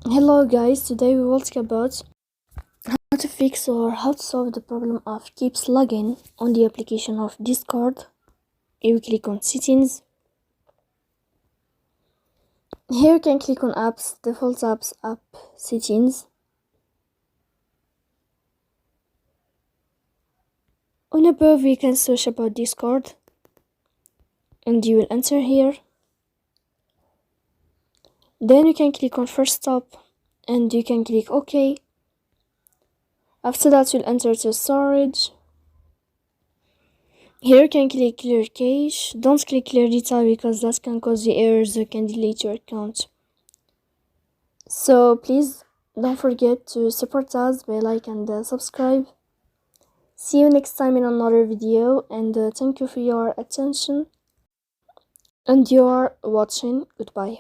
Hello guys, today we will talk about how to fix or how to solve the problem of keeps logging on the application of Discord. Here we click on settings. Here you can click on apps, default apps, app settings. On above we can search about Discord and you will enter here. Then you can click on first stop and you can click OK. After that you'll enter to storage. Here you can click clear cache. Don't click clear data because that can cause the errors that can delete your account. So please don't forget to support us by like and subscribe. See you next time in another video, and thank you for your attention and your watching. Goodbye.